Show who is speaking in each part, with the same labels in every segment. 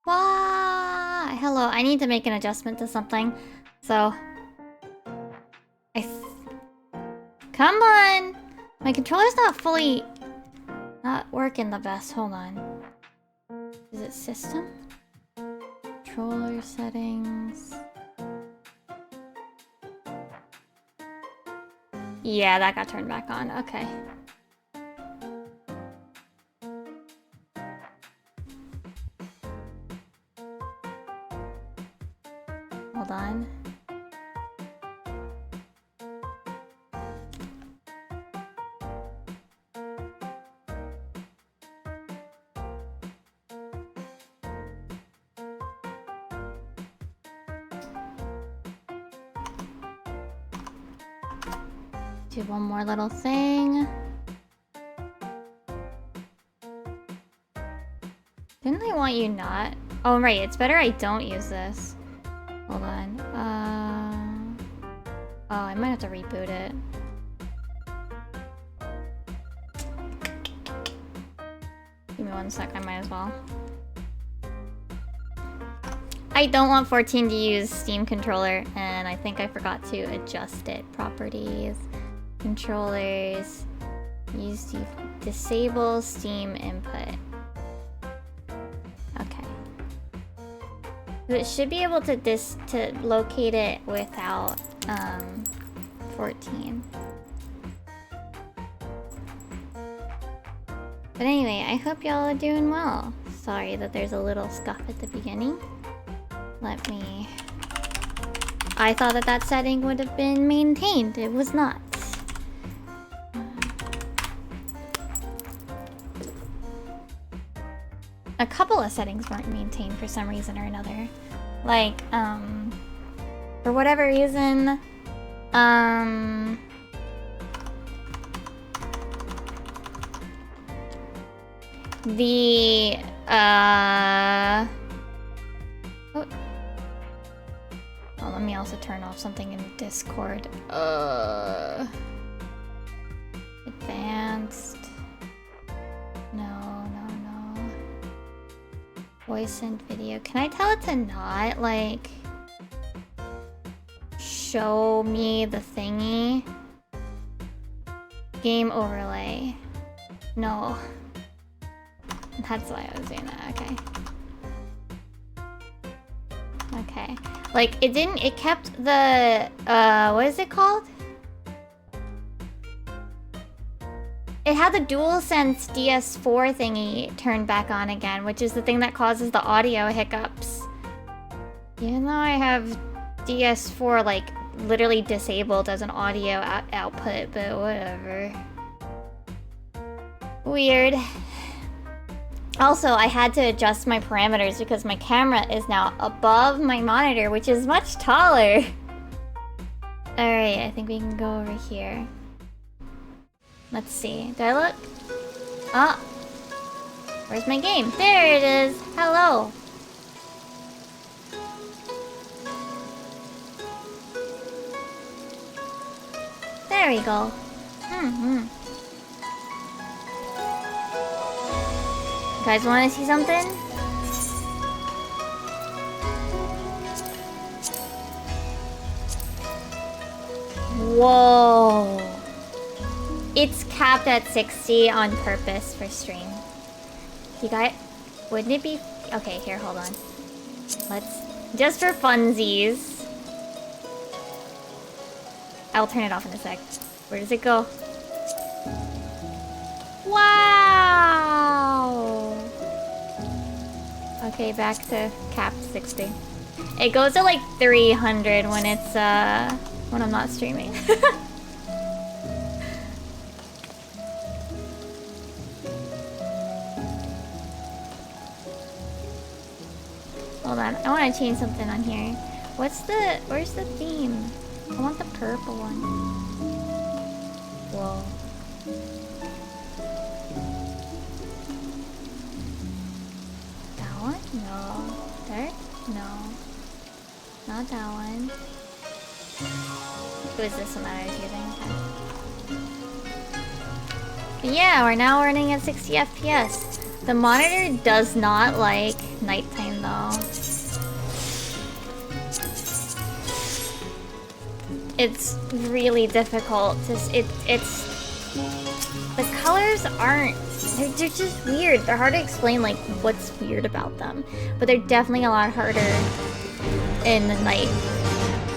Speaker 1: Wah! Hello, I need to make an adjustment to something. So... Come on! My controller's not fully... not working the best. Hold on. Is it system? Controller settings... Yeah, that got turned back on. Okay. Hold on. Do one more little thing. Didn't I want you not? Oh, right. It's better I don't use this. Hold on. Oh, I might have to reboot it. Give me 1 sec. I might as well. I don't want 14 to use Steam controller, and I think I forgot to adjust it. Properties, controllers, disable Steam input. Okay. It should be able to locate it without 14. But anyway, I hope y'all are doing well. Sorry that there's a little scuff at the beginning. Let me... I thought that that setting would have been maintained. It was not. A couple of settings weren't maintained for some reason or another. Like, for whatever reason, the, oh, let me also turn off something in Discord. Advanced. No. Voice and video. Can I tell it to not, like, show me the thingy? Game overlay. No. That's why I was doing that. Okay. Like, it kept the, what is it called? It had the DualSense DS4 thingy turned back on again, which is the thing that causes the audio hiccups. Even though I have DS4, like, literally disabled as an audio output, but whatever. Weird. Also, I had to adjust my parameters because my camera is now above my monitor, which is much taller. Alright, I think we can go over here. Let's see. Do I look? Ah! Where's my game? There it is! Hello! There we go. You guys want to see something? Whoa! It's capped at 60 on purpose for stream. You guys, wouldn't it be... Okay, here, hold on. Let's... Just for funsies. I'll turn it off in a sec. Where does it go? Wow! Okay, back to capped 60. It goes to like 300 when it's, when I'm not streaming. Hold on, I want to change something on here. Where's the theme? I want the purple one. Whoa. That one? No. There? No. Not that one. Who is this one that I was using? Okay. But yeah, we're now running at 60 FPS. The monitor does not like nighttime though. It's really difficult to... It's... The colors aren't... They're just weird. They're hard to explain, like, what's weird about them. But they're definitely a lot harder in the night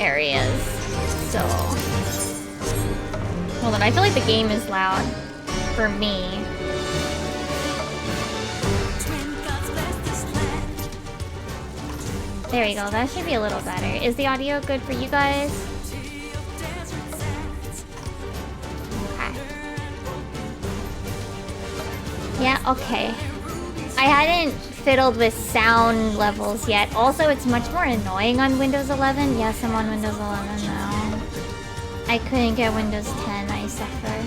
Speaker 1: areas. So... Hold on, I feel like the game is loud for me. There we go, that should be a little better. Is the audio good for you guys? Okay. Yeah, okay. I hadn't fiddled with sound levels yet. Also, it's much more annoying on Windows 11. Yes, I'm on Windows 11 now. I couldn't get Windows 10, I suffer.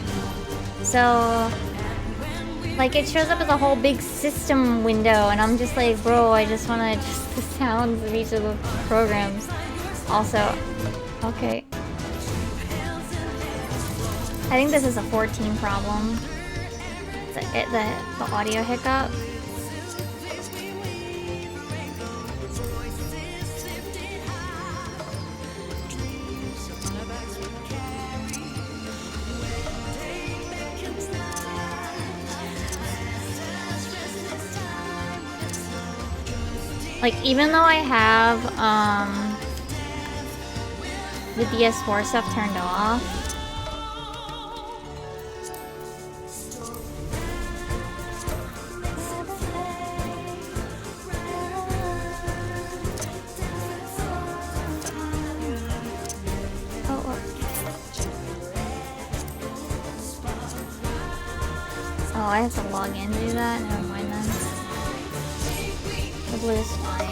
Speaker 1: So... Like, it shows up as a whole big system window, and I'm just like, bro, I just want to adjust the sounds of each of the programs. Also, okay. I think this is a 14 problem. The audio hiccup. Like, even though I have, the DS4 stuff turned off. I have to log in to do that? Never mind then. The blue is fine.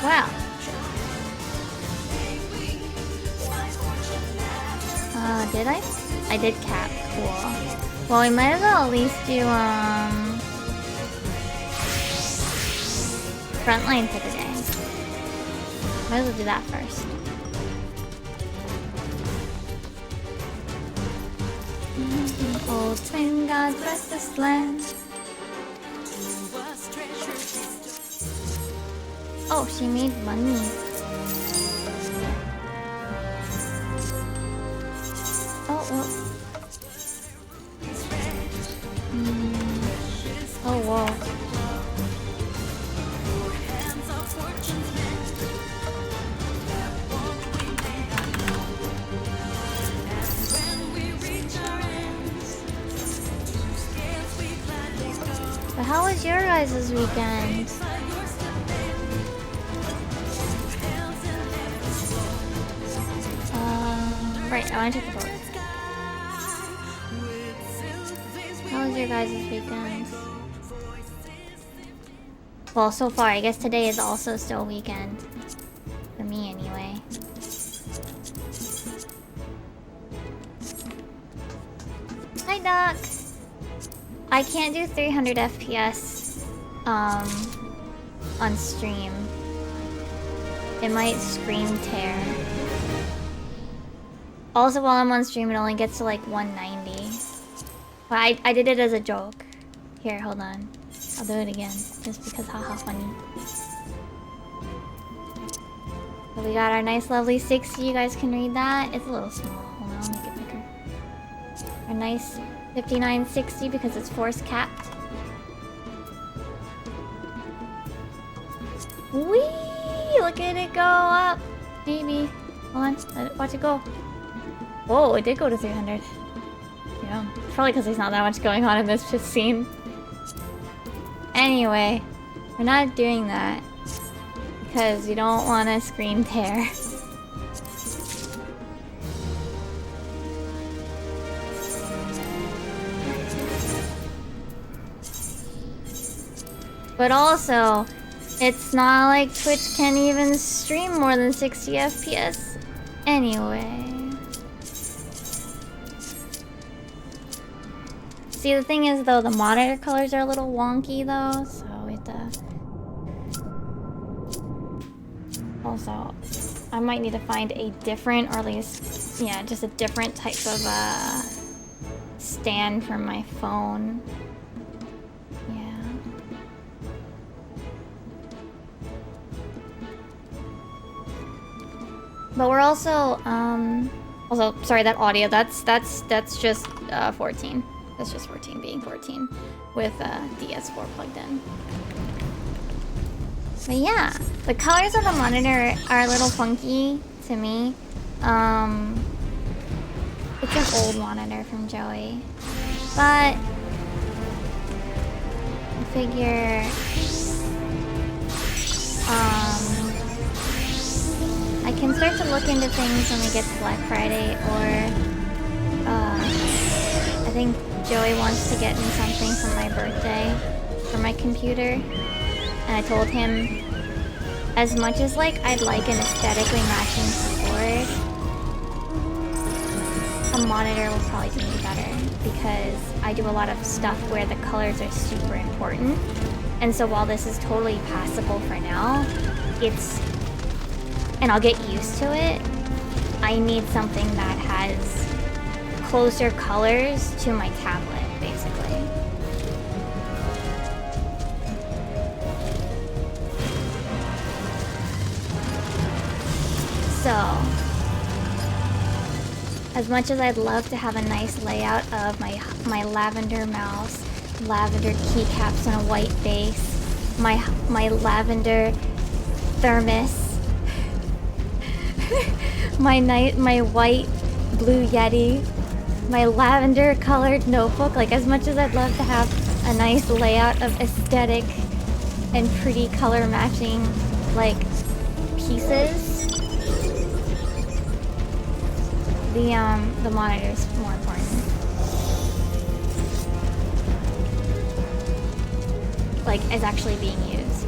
Speaker 1: Wow. Did I? I did cap. Cool. Well, we might as well at least do, frontline for the day. Might as well do that first. Old twin gods rest this land. Oh, she made money. Oh, well. Oh, whoa. But how was your guys' weekend? Right, I want to take the boat. How was your guys' weekend? Well, so far, I guess today is also still weekend. For me, anyway. Hi, Doc! I can't do 300 FPS, on stream. It might screen tear. Also, while I'm on stream, it only gets to like 190. But I did it as a joke. Here, hold on. I'll do it again, just because haha funny. So we got our nice lovely 60, you guys can read that. It's a little small, hold on, I'll make it bigger. Our nice 5960 because it's force capped. Whee! Look at it go up! Maybe. Hold on, watch it go. Whoa, it did go to 300. Yeah, probably because there's not that much going on in this scene. Anyway, we're not doing that because we don't want to screen tear. But also, it's not like Twitch can even stream more than 60 FPS anyway. See, the thing is, though, the monitor colors are a little wonky, though, so we have to... Also, I might need to find a different, or at least, yeah, just a different type of, stand for my phone. Yeah. But we're also, also, sorry, that audio, that's just, 14. That's just 14 being 14 with DS4 plugged in. But yeah, the colors of the monitor are a little funky to me. It's an old monitor from Joey. But I figure I can start to look into things when we get to Black Friday, or I think Joey wants to get me something for my birthday for my computer, and I told him as much as like I'd like an aesthetically matching keyboard, a monitor will probably do me better because I do a lot of stuff where the colors are super important, and so while this is totally passable for now, and I'll get used to it, I need something that has closer colors to my tablet, basically. So, as much as I'd love to have a nice layout of my lavender mouse, lavender keycaps on a white base, my lavender thermos, my white blue Yeti, my lavender colored notebook, like as much as I'd love to have a nice layout of aesthetic and pretty color matching like pieces, the monitor's more important. Like, is actually being used.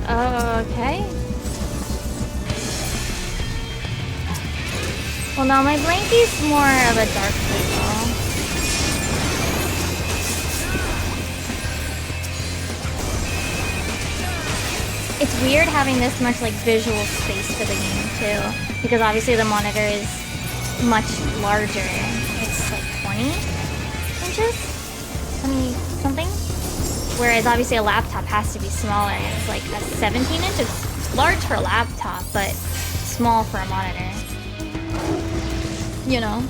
Speaker 1: Okay. Well, no, my blanky's more of a dark purple. It's weird having this much, like, visual space for the game, too. Because obviously the monitor is much larger. It's, like, 20 inches? 20 something? Whereas obviously a laptop has to be smaller. It's like a 17 inch. It's large for a laptop, but small for a monitor. You know?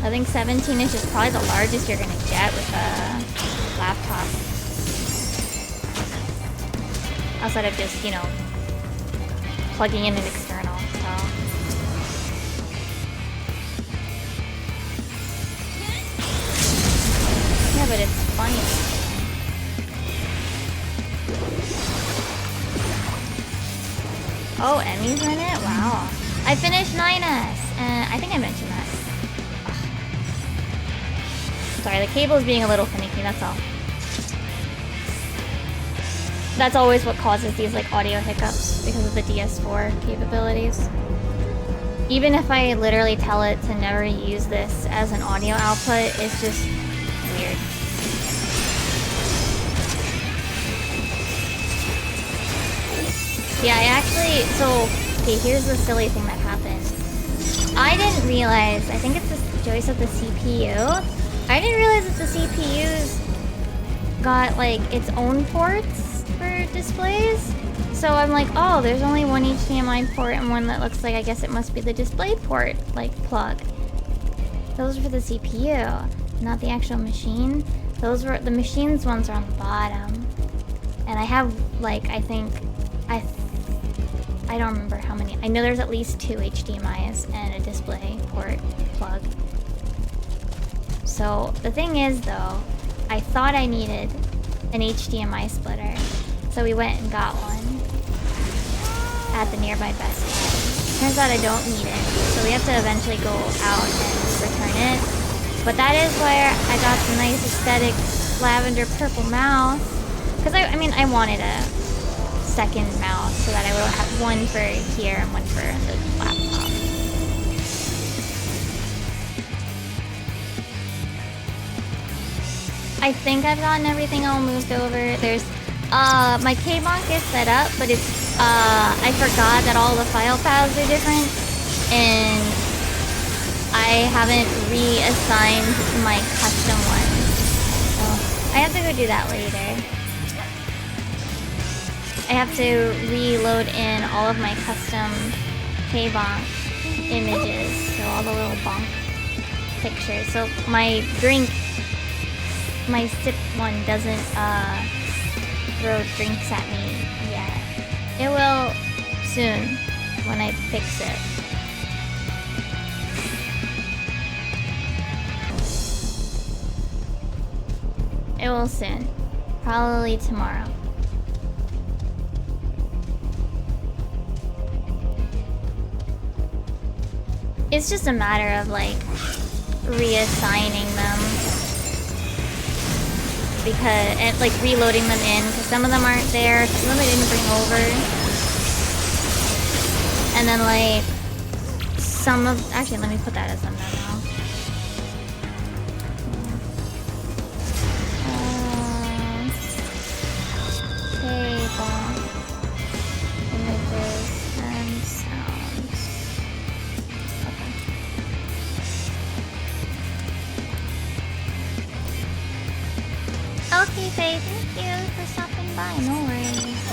Speaker 1: I think 17 inch is probably the largest you're gonna get with a laptop. Outside of just, you know, plugging in an external, so. Yeah, but it's funny. Oh, Emmy's in it? Wow. I finished 9S, and I think I mentioned that. Sorry, the cable is being a little finicky, that's all. That's always what causes these like audio hiccups because of the DS4 capabilities. Even if I literally tell it to never use this as an audio output, it's just weird. Yeah, I actually, so, okay, here's the silly thing that happened. I didn't realize, I think it's the choice of the CPU. I didn't realize that the CPU's got like its own ports for displays. So I'm like, oh, there's only one HDMI port and one that looks like, I guess it must be the display port, like, plug. Those are for the CPU, not the actual machine. Those were, the machine's ones are on the bottom. And I have, like, I think, I don't remember how many. I know there's at least 2 HDMIs and a display port plug. So the thing is, though, I thought I needed an HDMI splitter. So we went and got one at the nearby Best Buy. Turns out I don't need it, so we have to eventually go out and return it. But that is where I got the nice aesthetic lavender purple mouse. Because I mean, I wanted a second mouse so that I would have one for here and one for the laptop. I think I've gotten everything all moved over. There's my K-Bonk is set up, but it's I forgot that all the file paths are different, and I haven't reassigned my custom ones. So I have to go do that later. I have to reload in all of my custom K-Bonk images, so all the little bonk pictures. So my drink, my sip one doesn't throw drinks at me yet. It will soon when I fix it. It will soon. Probably tomorrow. It's just a matter of like reassigning them. Because, and like reloading them in, because some of them aren't there, some of them I didn't bring over. And then like, some of, actually let me put that as a memo. Table, images, and sounds. Okay. Okay, Faye, thank you for stopping by. No worries.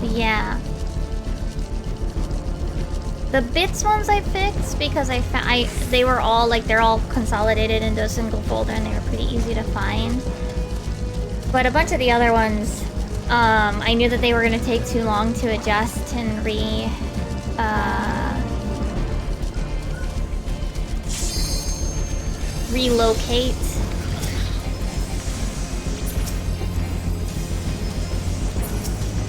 Speaker 1: But yeah. The bits ones I fixed because I found they were all like they're all consolidated into a single folder and they were pretty easy to find. But a bunch of the other ones I knew that they were gonna take too long to adjust and relocate.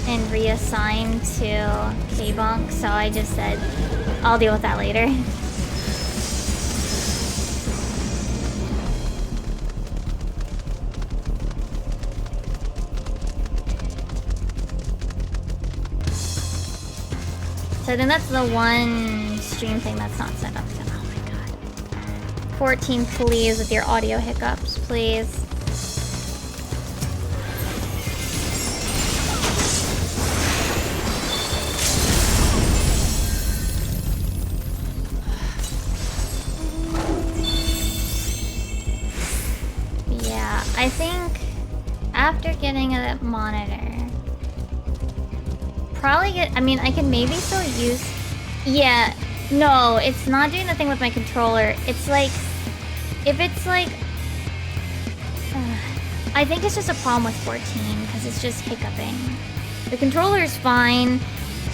Speaker 1: And reassign to K-Bonk, so I just said, I'll deal with that later. So then that's the one stream thing that's not set up yet. Oh my god. 14, please, with your audio hiccups, please. Yeah, I think after getting a monitor, probably I mean, I can maybe still use... Yeah, no, it's not doing the thing with my controller. It's like... If it's like... I think it's just a problem with 14, because it's just hiccuping. The controller is fine,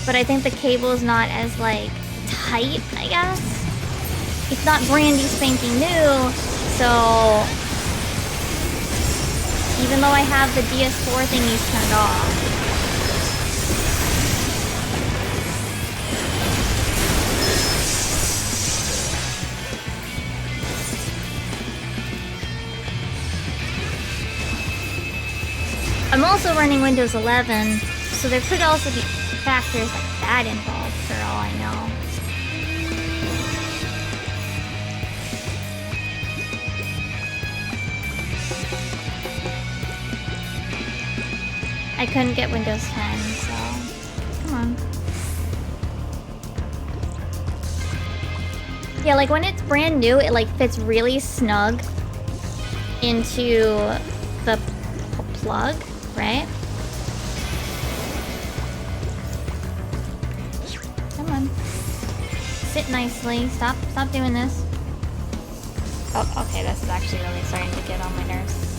Speaker 1: but I think the cable is not as, like, tight, I guess? It's not brandy spanking new, so... Even though I have the DS4 thingies turned off, I'm also running Windows 11, so there could also be factors like that involved for all I know. I couldn't get Windows 10, so come on. Yeah, like when it's brand new, it like fits really snug into the plug, right? Come on. Sit nicely. Stop doing this. Oh, okay, this is actually really starting to get on my nerves.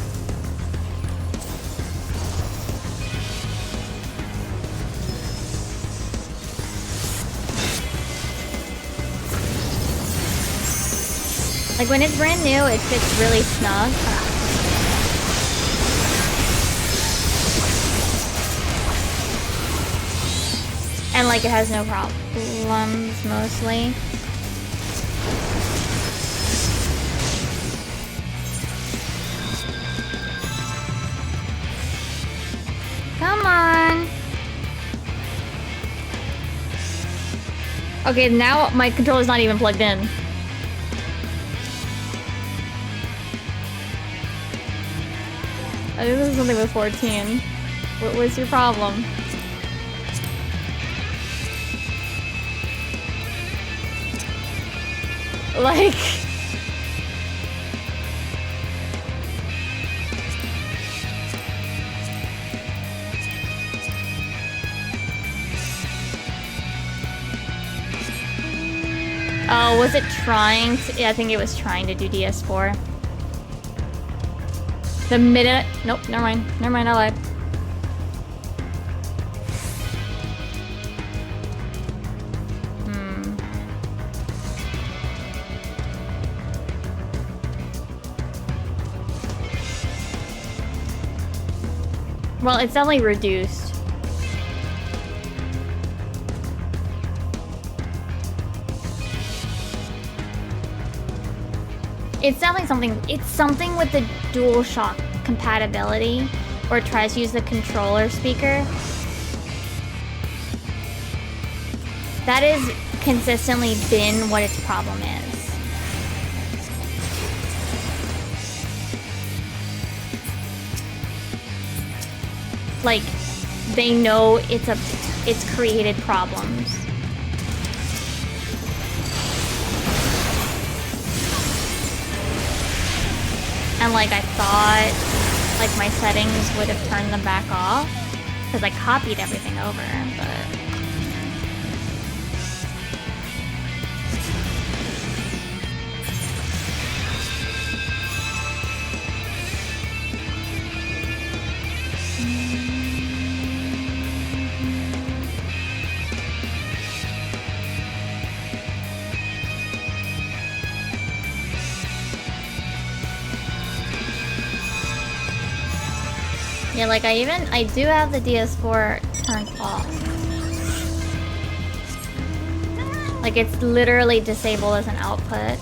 Speaker 1: Like when it's brand new, it fits really snug. And like it has no problems mostly. Come on. Okay, now my controller's not even plugged in. I think this is something with 14. What's your problem? Like... Oh, was it trying to... Yeah, I think it was trying to do DS4. The minute... Nope, never mind. Never mind, I lied. Well, it's definitely reduced. It's definitely something. It's something with the DualShock compatibility, or it tries to use the controller speaker. That has consistently been what its problem is. Like, they know it's created problems. And like I thought, like my settings would have turned them back off, because I copied everything over, but... Yeah, like I do have the DS4 turned off. Like it's literally disabled as an output.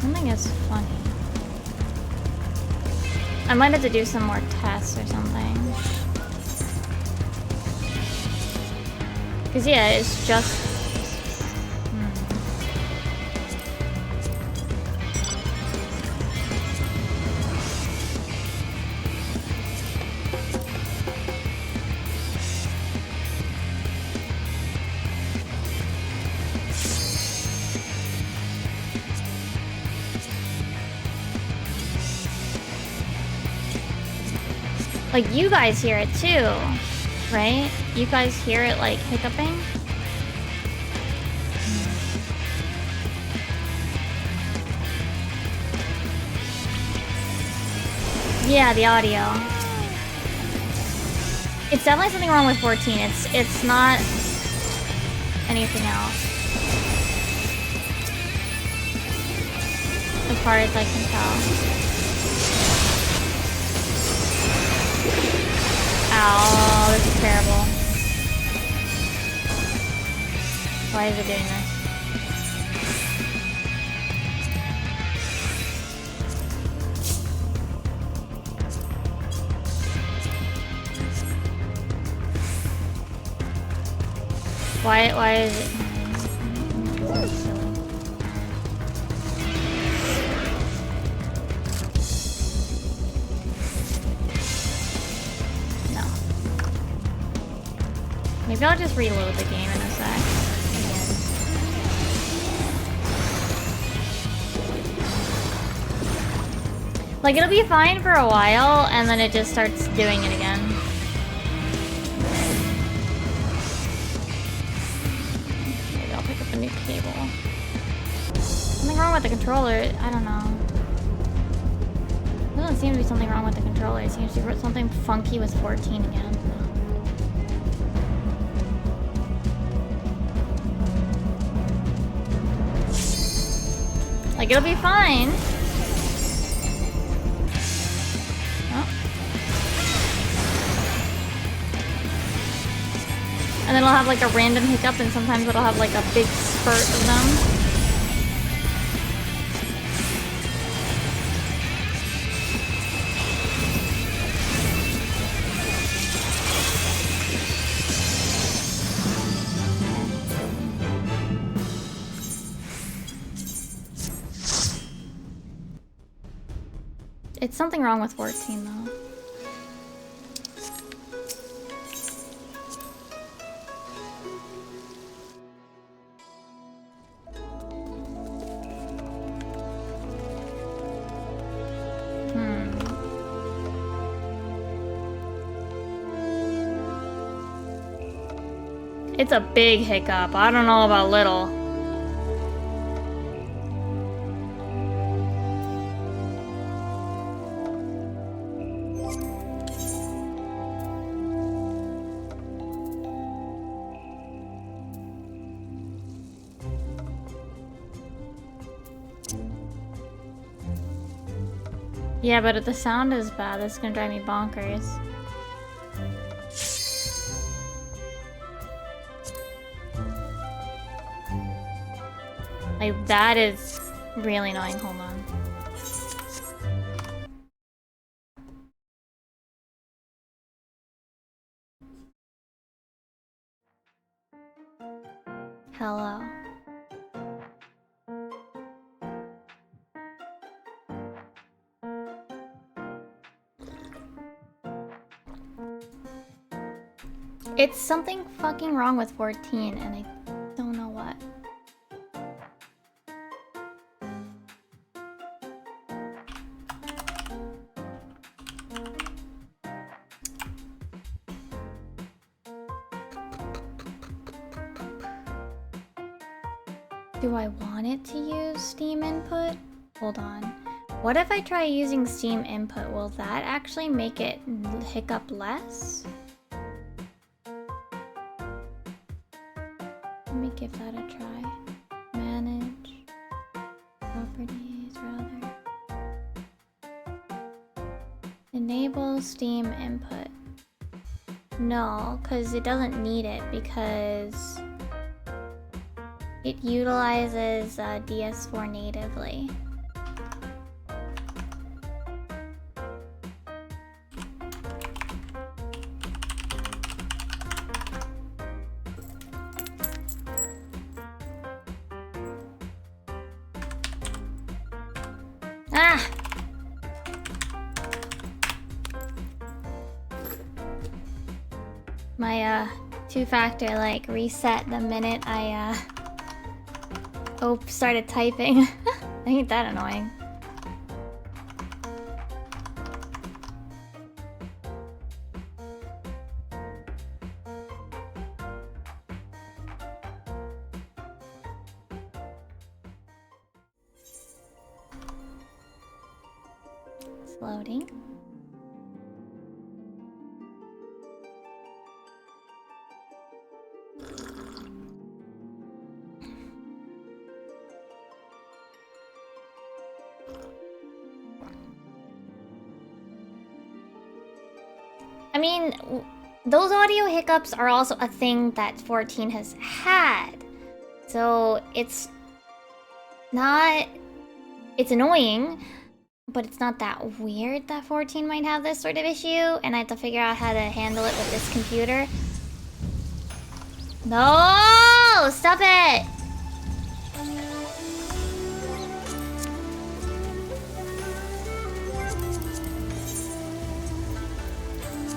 Speaker 1: Something is funny. I might have to do some more tests or something. Cause yeah, it's just... Like, you guys hear it too, right? You guys hear it, like, hiccuping? Yeah, the audio. It's definitely something wrong with 14. It's not anything else. As far as I can tell. Ow, this is terrible. Why is it doing this? Why is it? Maybe I'll just reload the game in a sec. Like, it'll be fine for a while, and then it just starts doing it again. Maybe I'll pick up a new cable. Something wrong with the controller? I don't know. There doesn't seem to be something wrong with the controller. It seems to be something funky with 14 again. Like, it'll be fine. Oh. And then it'll have like a random hiccup, and sometimes it'll have like a big spurt of them. It's something wrong with 14 though. It's a big hiccup. I don't know about little. Yeah, but if the sound is bad, that's gonna drive me bonkers. Like, that is really annoying. Hold on. Hello. It's something fucking wrong with 14, and I don't know what. Do I want it to use Steam input? Hold on. What if I try using Steam input? Will that actually make it hiccup less? give that a try. Manage. Properties, rather. Enable Steam input. No, because it doesn't need it because it utilizes DS4 natively. Ah! My two-factor like reset the minute I started typing. Ain't that annoying? It's loading. I mean, those audio hiccups are also a thing that 14 has had. So it's not... It's annoying, but it's not that weird that 14 might have this sort of issue, and I have to figure out how to handle it with this computer. No! Stop it!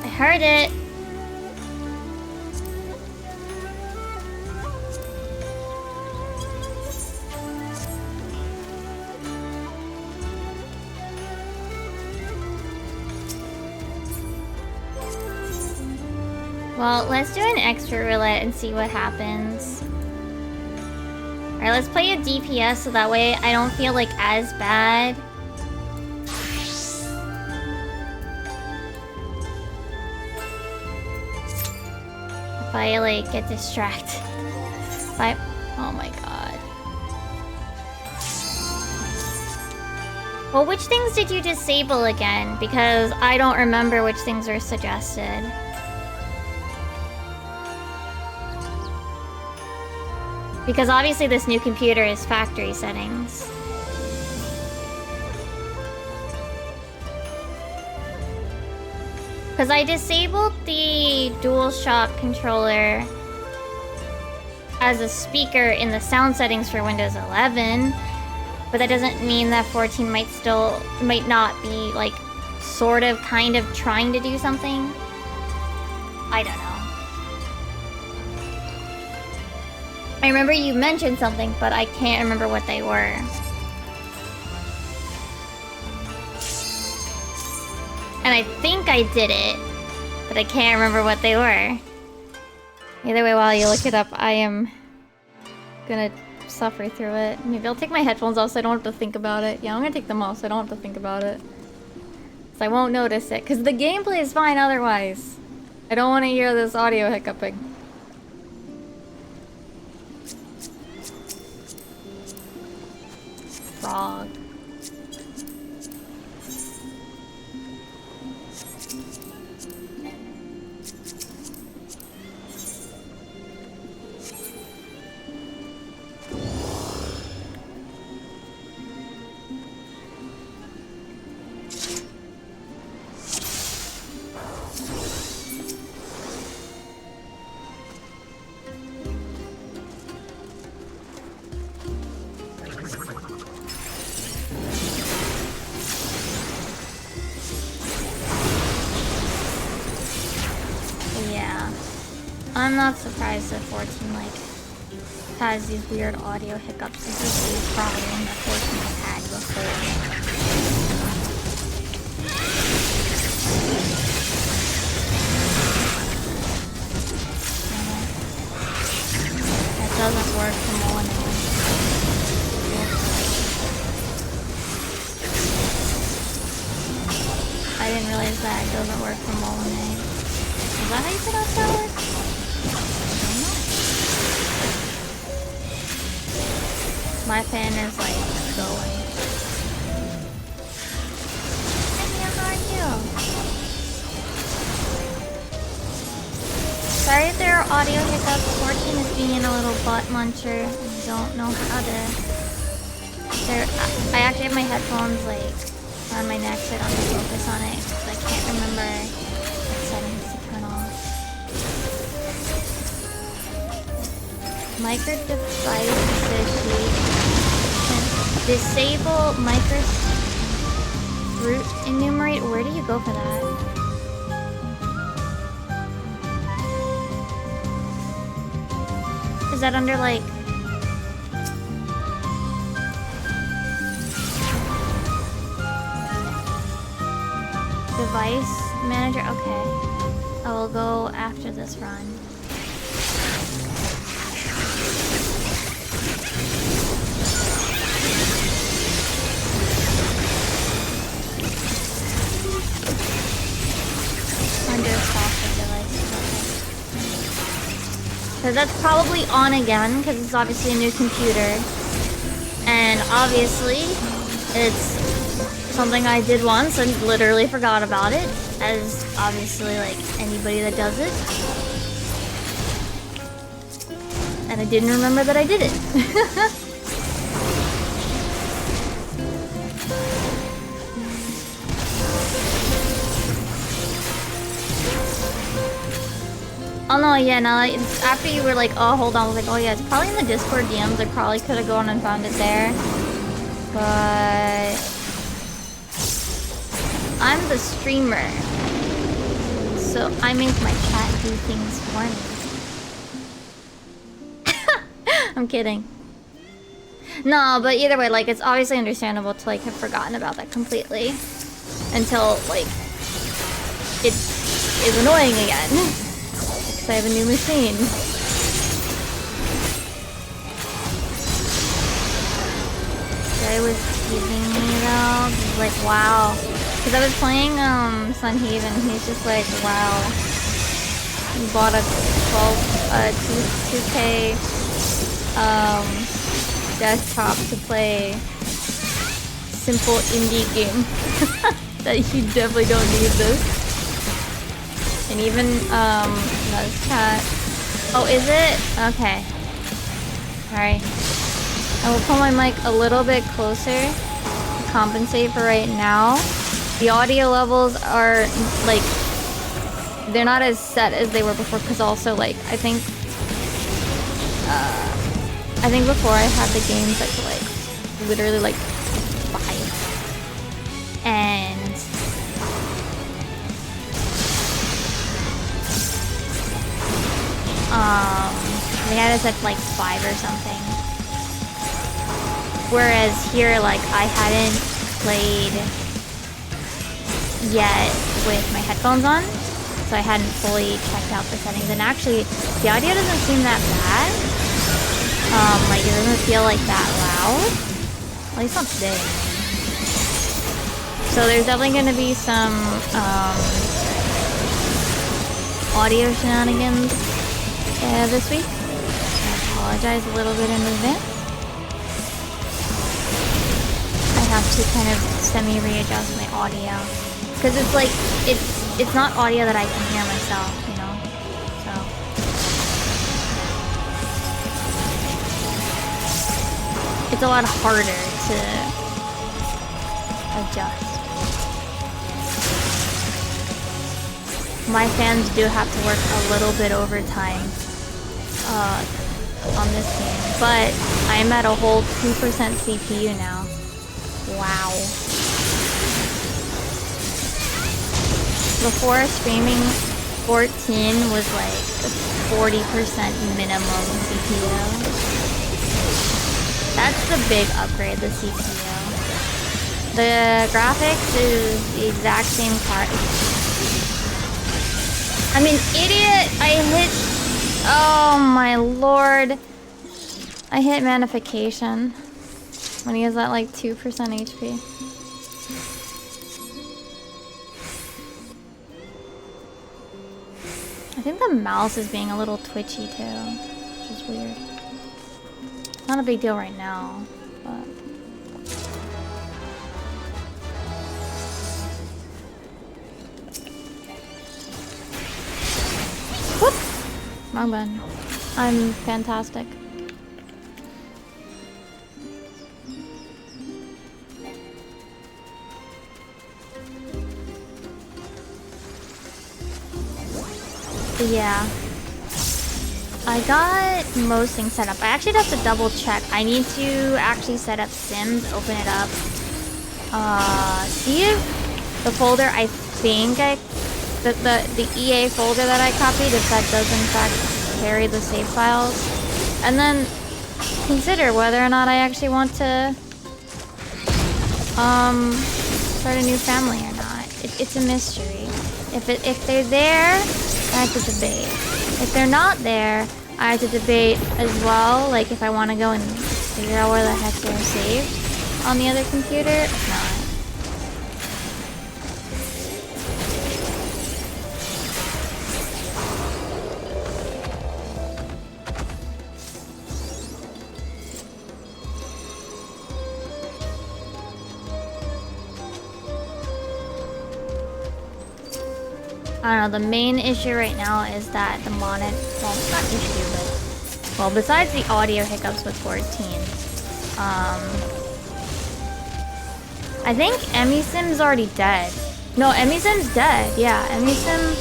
Speaker 1: I heard it. Well, let's do an extra roulette and see what happens. Alright, let's play a DPS so that way I don't feel like as bad. If I like get distracted. Oh my god. Well, which things did you disable again? Because I don't remember which things were suggested. Because obviously this new computer is factory settings. Because I disabled the DualShock controller as a speaker in the sound settings for Windows 11, but that doesn't mean that 14 might not be like sort of kind of trying to do something. I don't know. I remember you mentioned something, but I can't remember what they were. And I think I did it, but I can't remember what they were. Either way, while you look it up, I am gonna suffer through it. Maybe I'll take my headphones off so I don't have to think about it. Yeah, I'm gonna take them off so I don't have to think about it. So I won't notice it, because the gameplay is fine otherwise. I don't want to hear this audio hiccuping. Frog. I'm not surprised that 14 like has these weird audio hiccups. This is the problem that 14 has had before. That doesn't work for Molyneux. I didn't realize that it doesn't work for Molyneux. Is that how you pronounce that word? My fan is like going. Hey, how are you? Sorry if there are audio hiccups. 14 is being a little butt muncher. I don't know how to. I actually have my headphones like on my neck, so I don't have to focus on it. I can't remember what settings to turn off. Micro device association. Disable micro root enumerate. Where do you go for that? Is that under like device manager? Okay. I will go after this run. Under software devices, okay. So that's probably on again, because it's obviously a new computer. And obviously, it's something I did once and literally forgot about it, as obviously like anybody that does it. And I didn't remember that I did it. Oh no, yeah, no, after you were like, oh hold on, I was like, oh yeah, it's probably in the Discord DMs. I probably could have gone and found it there. But I'm the streamer, so I make my chat do things for me. I'm kidding. No, but either way, like, it's obviously understandable to like have forgotten about that completely until like it is annoying again because I have a new machine. Guy was teasing me though. He's like, wow. Because I was playing Sunhaven, and he's just like, wow. He bought a 2K desktop to play simple indie game. That you definitely don't need this. And even another chat. Oh, is it? Okay. Alright. I will pull my mic a little bit closer to compensate for right now. The audio levels are like, they're not as set as they were before, because also like I think before I had the game set to like literally like 5, and they had it set to like 5 or something. Whereas here, like, I hadn't played yet with my headphones on, so I hadn't fully checked out the settings. And actually, the audio doesn't seem that bad. Like, it doesn't feel like that loud. At least not today. So there's definitely going to be some audio shenanigans this week. I apologize a little bit in advance. I have to kind of semi-readjust my audio, because it's like it's not audio that I can hear myself, you know. So it's a lot harder to adjust. My fans do have to work a little bit overtime on this game, but I'm at a whole 2% CPU now. Wow. Before, streaming 14 was like 40% minimum CPU. That's the big upgrade, the CPU. The graphics is the exact same card. I mean, idiot! I hit... Oh my lord. I hit Manification when he has that like 2% HP. I think the mouse is being a little twitchy too, which is weird. Not a big deal right now. but... Whoop! Wrong button. I'm fantastic. Yeah. I got most things set up. I actually have to double check. I need to actually set up Sims, open it up. See if the folder I think the EA folder that I copied, if that does in fact carry the save files. And then consider whether or not I actually want to start a new family or not. It's a mystery. If they're there, I have to debate. If they're not there, I have to debate as well, like if I want to go and figure out where the heck they're saved on the other computer. If not. I don't know, the main issue right now is that the monitor, well, it's not issue, but, well, besides the audio hiccups with 14, I think EmiSim's already dead. No, EmiSim's dead, yeah, EmiSim,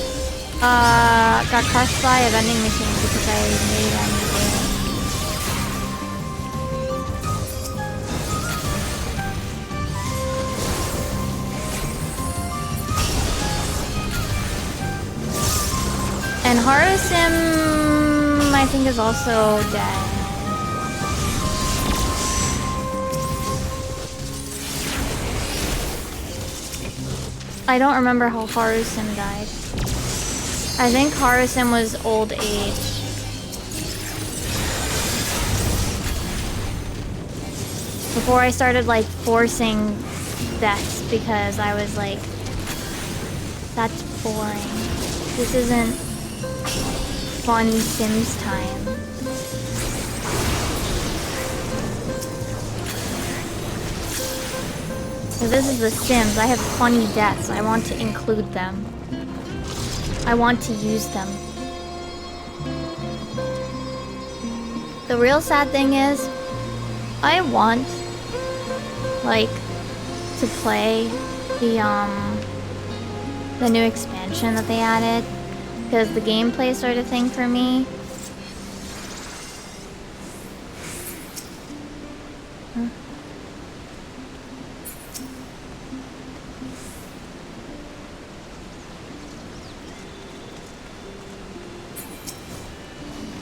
Speaker 1: got crushed by a vending machine because I made a new game. And HaruSim, I think, is also dead. I don't remember how HaruSim died. I think HaruSim was old age. Before I started, like, forcing deaths because I was like, that's boring. This isn't fun Sims time. So this is the Sims. I have funny deaths. I want to include them. I want to use them. The real sad thing is, I want, like, to play the new expansion that they added. Because the gameplay sort of thing for me. Huh?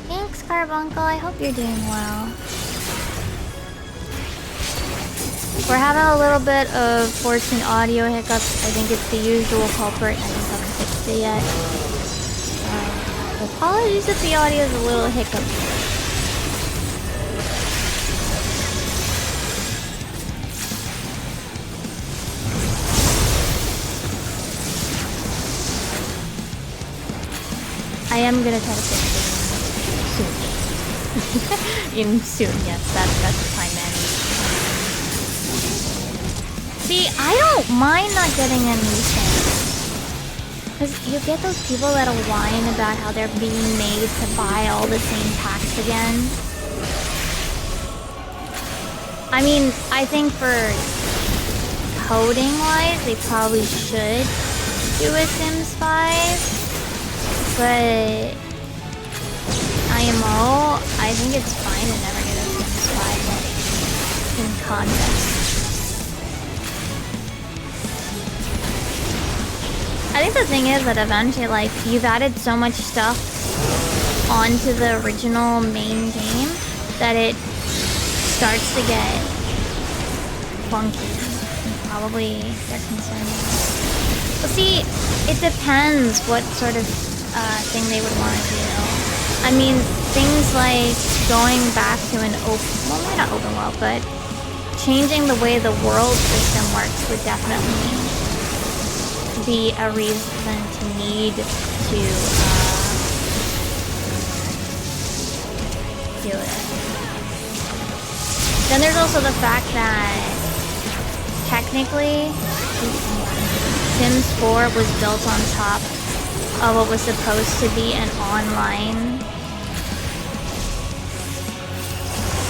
Speaker 1: Thanks, Carbuncle. I hope you're doing well. We're having a little bit of 14 audio hiccups. I think it's the usual culprit. I just haven't fixed it yet. Apologies if the audio is a little hiccup. I am gonna try to fix it soon. Soon, yes, that's the time, man. See, I don't mind not getting anything. Because you get those people that'll whine about how they're being made to buy all the same packs again. I mean, I think for coding-wise, they probably should do a Sims 5. But IMO, I think it's fine to never get a Sims 5 in context. I think the thing is that eventually, like, you've added so much stuff onto the original main game that it starts to get funky. And probably they're concerned with. But see, it depends what sort of thing they would want to do. I mean, things like going back to an open, well, maybe not open world, but changing the way the world system works would definitely be a reason to need to do it. Then there's also the fact that technically Sims 4 was built on top of what was supposed to be an online,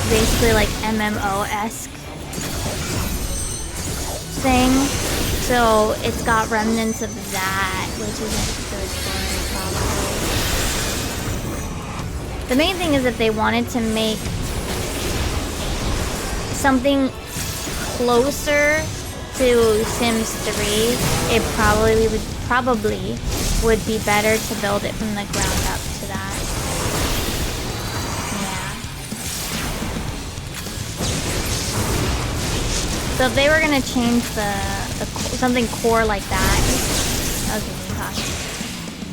Speaker 1: basically like MMO-esque thing. So it's got remnants of that, which isn't good for it, probably. The main thing is if they wanted to make something closer to Sims 3, it probably would be better to build it from the ground up to that. Yeah. So if they were gonna change something core like that,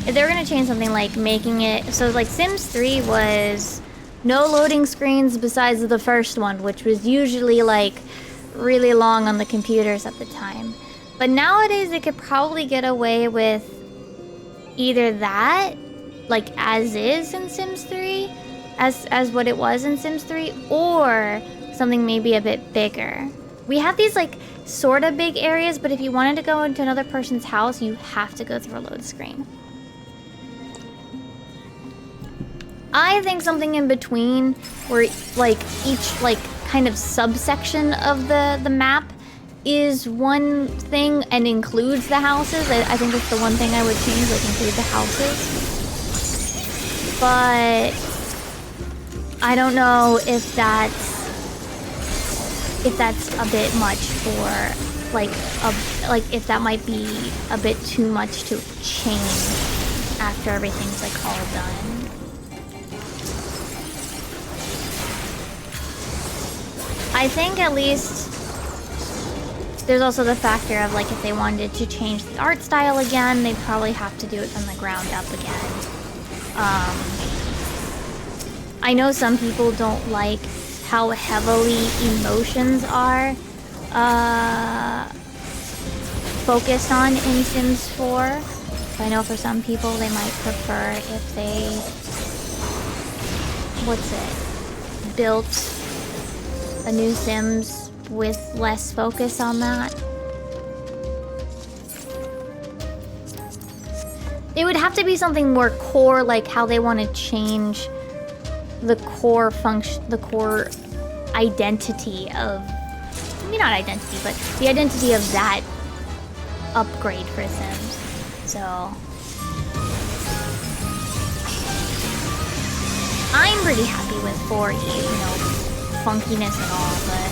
Speaker 1: if they were gonna change something like making it so like Sims 3 was no loading screens besides the first one, which was usually like really long on the computers at the time. But nowadays they could probably get away with either that, like as is in Sims 3, as what it was in Sims 3, or something maybe a bit bigger. We have these like sort of big areas, but if you wanted to go into another person's house, you have to go through a load screen. I think something in between, where like each like kind of subsection of the map is one thing and includes the houses. I think that's the one thing I would change, like include the houses. But I don't know if that's a bit much for like if that might be a bit too much to change after everything's like all done. I think at least there's also the factor of like if they wanted to change the art style again, they'd probably have to do it from the ground up again. I know some people don't like how heavily emotions are focused on in Sims 4. So I know for some people they might prefer if they built a new Sims with less focus on that. It would have to be something more core, like how they want to change the core function, the core identity of, maybe not identity, but the identity of that upgrade for Sims. So I'm pretty happy with 4, funkiness and all, but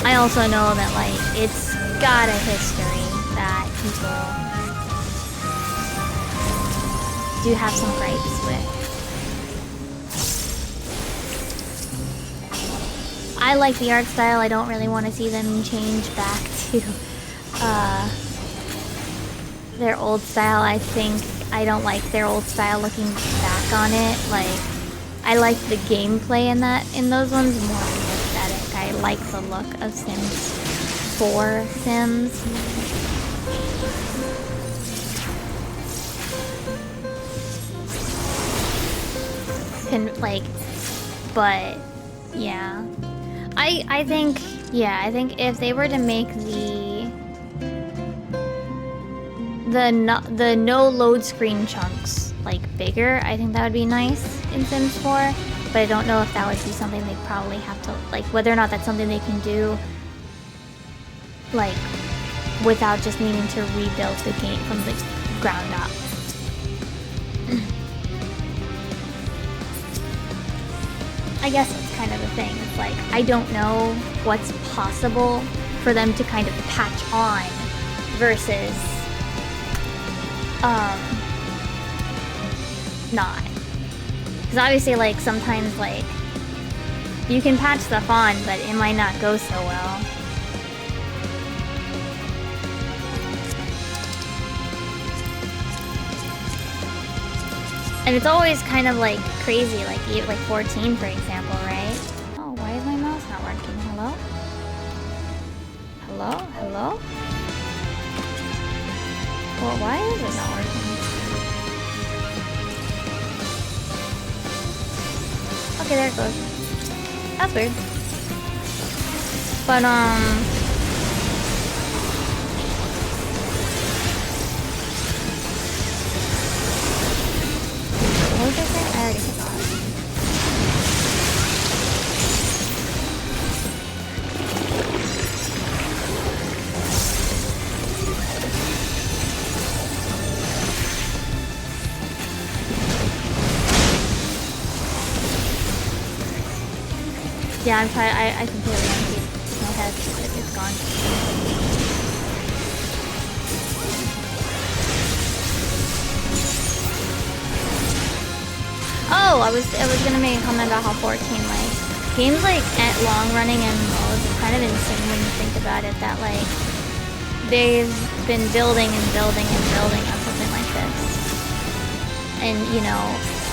Speaker 1: I also know that like it's got a history that people do have some gripes with. I like the art style. I don't really want to see them change back to their old style. I don't like their old style looking back on it. Like, I like the gameplay in those ones more than the aesthetic. I like the look of Sims 4 Sims. But yeah. I think if they were to make the no load screen chunks like bigger, I think that would be nice in Sims 4, but I don't know if that would be something they'd probably have to, like, whether or not that's something they can do like without just needing to rebuild the game from the ground up. I guess it's kind of the thing. It's like, I don't know what's possible for them to kind of patch on versus not. Because obviously, like, sometimes, like, you can patch stuff on, but it might not go so well. And it's always kind of, like, crazy, like 14, for example, right? Oh, why is my mouse not working? Hello? Hello? Hello? Well, why is it not working? okay, there it goes. That's weird. But, what was I saying? I already forgot. Yeah, I'm trying. I completely emptied my head. It's gone. Oh, I was gonna make a comment about how 14 like games like at long running MMOs are kind of insane when you think about it. That like they've been building and building and building on something like this, and you know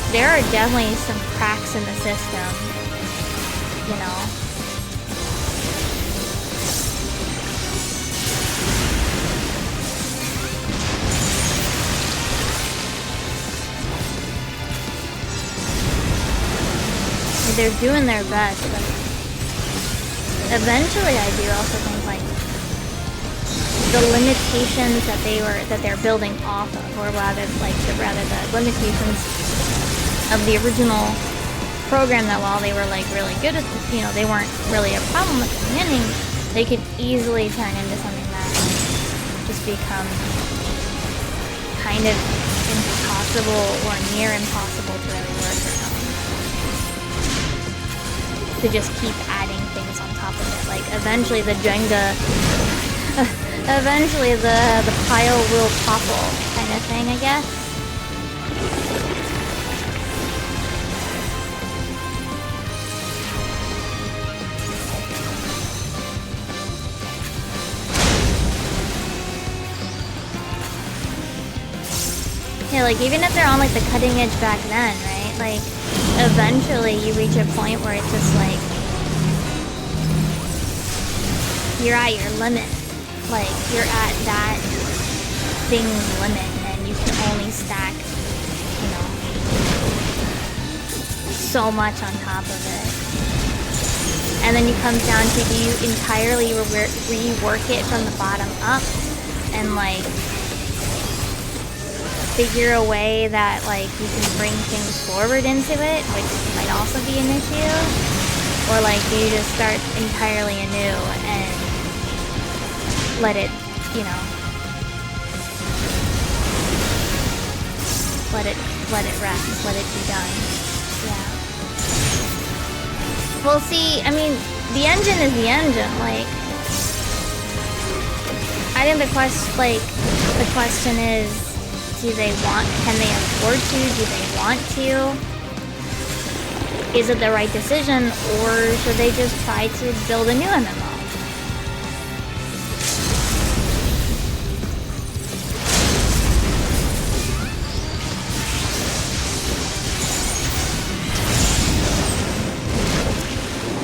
Speaker 1: there are definitely some cracks in the system. You know. They're doing their best, but eventually I do also think like the limitations that they're building off of, or rather the limitations of the original program, that while they were like really good at, you know, they weren't really a problem at the beginning, they could easily turn into something that just become kind of impossible or near impossible to really work around. To just keep adding things on top of it, like eventually the Jenga, eventually the pile will topple kind of thing, I guess. Yeah, like even if they're on like the cutting edge back then, right? Like eventually you reach a point where it's just like you're at your limit. Like you're at that thing's limit and you can only stack, you know, so much on top of it. And then it comes down to, do you entirely rework it from the bottom up and like figure a way that like you can bring things forward into it, which might also be an issue, or like do you just start entirely anew and let it, you know, let it rest, let it be done. Yeah. Well, see, I mean, the engine is the engine. Like, I think the question is, do they want, can they afford to, do they want to? Is it the right decision, or should they just try to build a new MMO?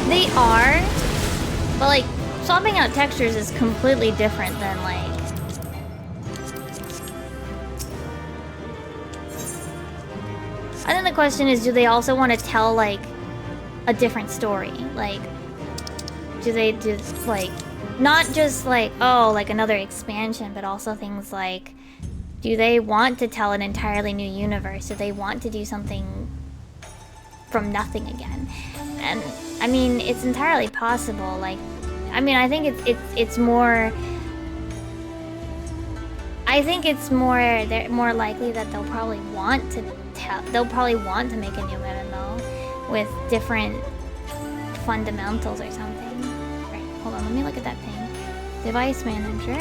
Speaker 1: They are, but like, swapping out textures is completely different than like, I think the question is, do they also want to tell, like, a different story? Like, do they just, like, not just, like, oh, like another expansion, but also things like, do they want to tell an entirely new universe? Do they want to do something from nothing again? And, I mean, it's entirely possible. Like, I mean, I think it's more... I think it's they're more likely that they'll probably want to make a new MMO with different fundamentals or something. Right, hold on, let me look at that thing. Device manager.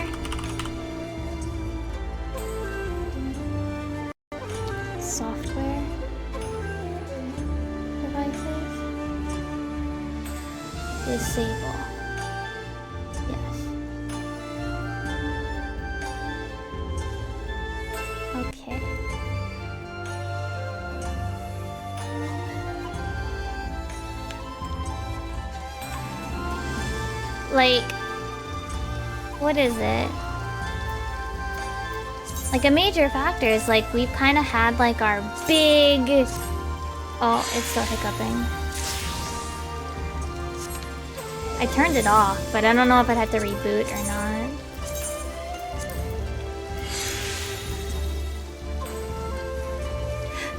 Speaker 1: Software. Devices. Disable. Yes. Okay. Like, what is it? Like, a major factor is, like, we've kind of had, like, our big... Oh, it's still hiccuping. I turned it off, but I don't know if I'd have to reboot or not.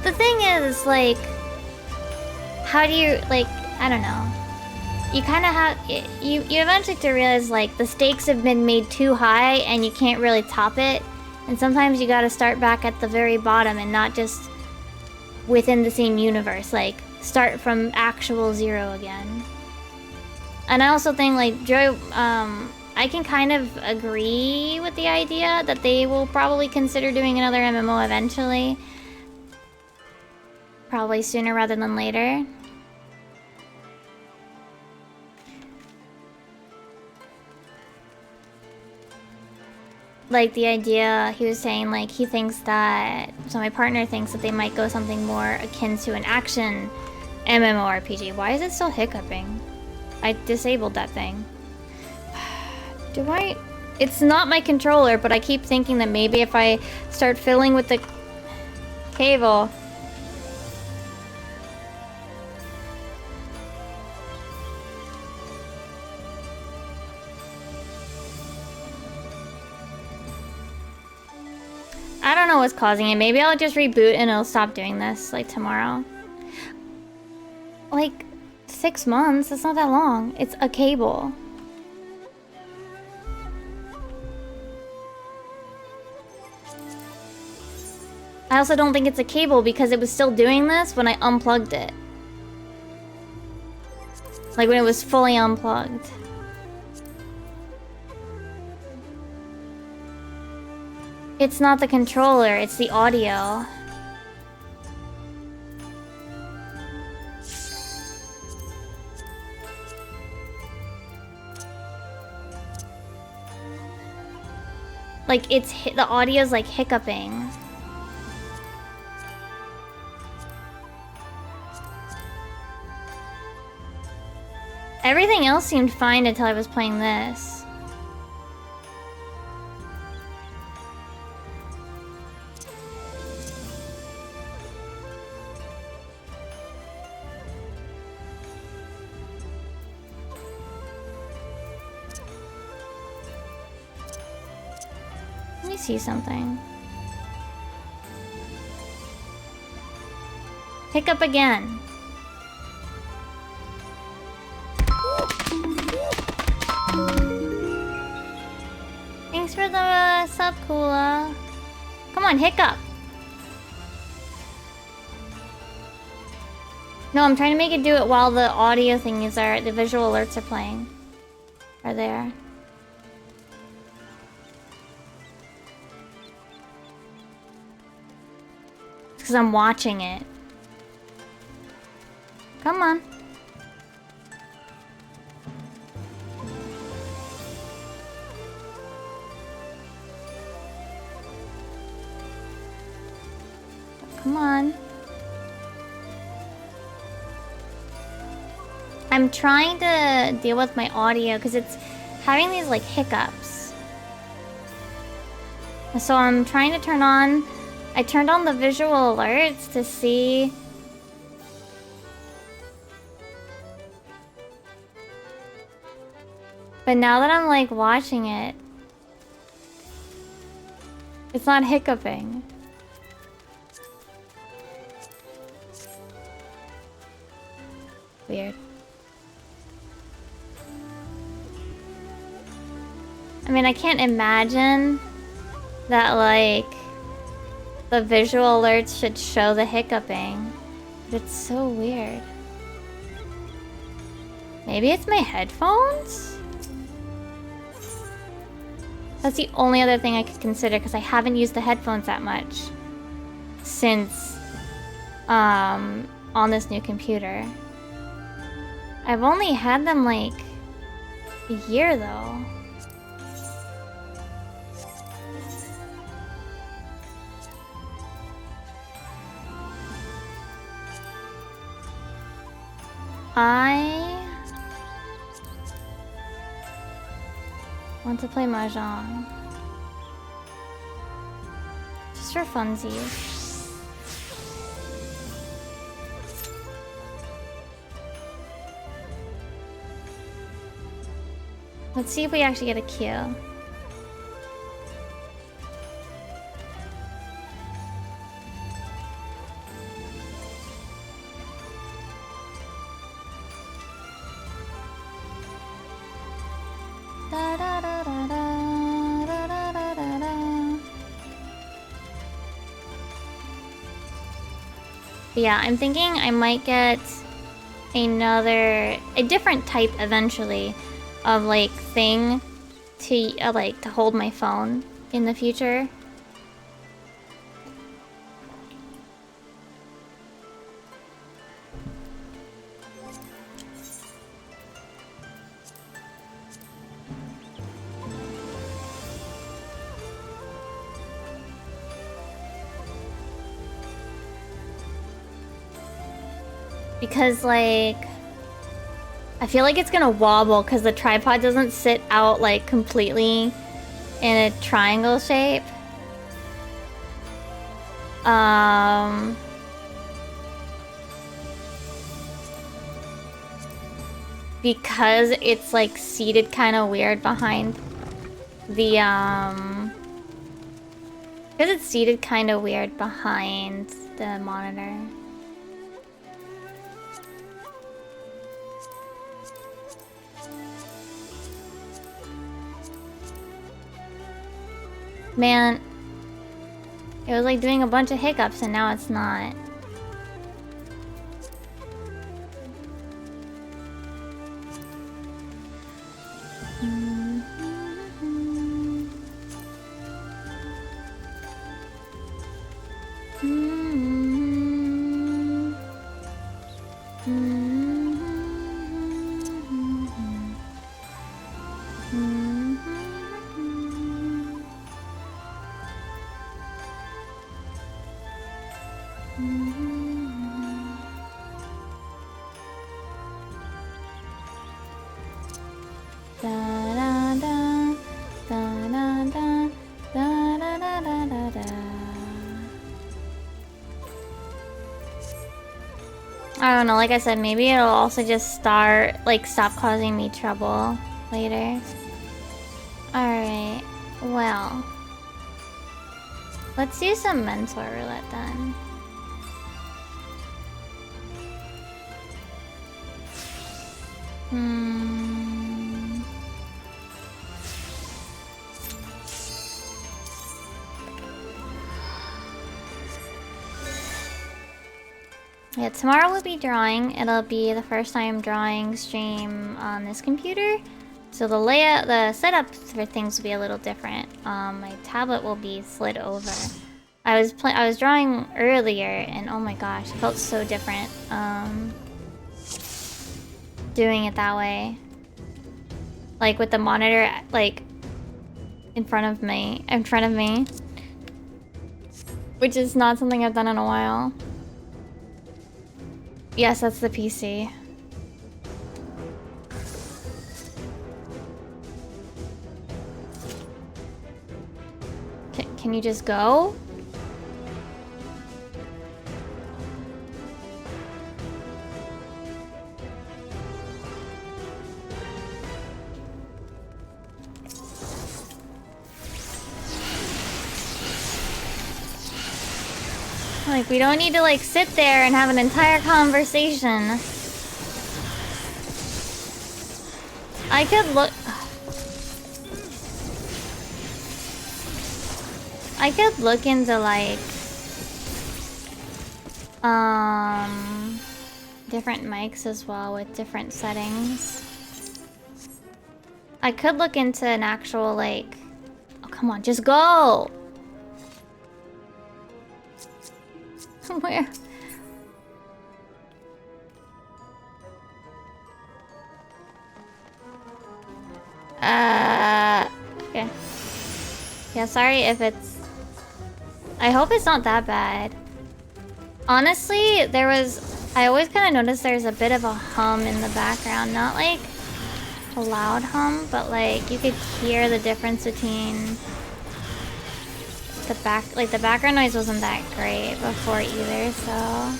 Speaker 1: The thing is, like, how do you, like, I don't know. You kind of have, you eventually have to realize, like, the stakes have been made too high and you can't really top it. And sometimes you gotta start back at the very bottom and not just within the same universe. Like, start from actual zero again. And I also think, like, Joy, I can kind of agree with the idea that they will probably consider doing another MMO eventually. Probably sooner rather than later. Like, the idea, he was saying, like, he thinks that... So my partner thinks that they might go something more akin to an action MMORPG. Why is it still hiccuping? I disabled that thing. Do I... It's not my controller, but I keep thinking that maybe if I start fiddling with the cable... I don't know what's causing it. Maybe I'll just reboot and it'll stop doing this, like, tomorrow. Like, 6 months? It's not that long. It's a cable. I also don't think it's a cable because it was still doing this when I unplugged it. Like, when it was fully unplugged. It's not the controller, it's the audio. Like, it's the audio's like hiccuping. Everything else seemed fine until I was playing this. Let me see something. Hiccup again. Thanks for the sub, Kula. Come on, hiccup. No, I'm trying to make it do it while the audio thingies are, the visual alerts are playing. Are there? Because I'm watching it. Come on. Come on. I'm trying to deal with my audio because it's having these like hiccups. So I'm trying to turn on... I turned on the visual alerts to see... But now that I'm like watching it, it's not hiccuping. Weird. I mean, I can't imagine that like the visual alerts should show the hiccuping. But it's so weird. Maybe it's my headphones? That's the only other thing I could consider because I haven't used the headphones that much since on this new computer. I've only had them like a year though. I want to play Mahjong. Just for funsies. Let's see if we actually get a Q. But yeah, I'm thinking I might get a different type eventually of like thing to like to hold my phone in the future. Because, like, I feel like it's gonna wobble because the tripod doesn't sit out, like, completely in a triangle shape. Because it's, like, seated kind of weird behind the, because it's seated kind of weird behind the monitor. Man, it was like doing a bunch of hiccups and now it's not. I don't know, like I said, maybe it'll also just stop causing me trouble later. Alright, well. Let's do some mentor roulette then. Yeah, tomorrow we'll be drawing. It'll be the first time drawing stream on this computer. So the layout, the setup for things will be a little different. My tablet will be slid over. I was drawing earlier and oh my gosh, it felt so different. Doing it that way. Like with the monitor like in front of me. Which is not something I've done in a while. Yes, that's the PC. Can you just go? Like, we don't need to, like, sit there and have an entire conversation. I could look... I could look into, like... different mics as well with different settings. I could look into an actual, like... Oh, come on, just go! Where? Okay. Yeah, sorry if it's... I hope it's not that bad. Honestly, I always kind of noticed there's a bit of a hum in the background. Not like a loud hum, but like you could hear the difference between... the background noise wasn't that great before either, so...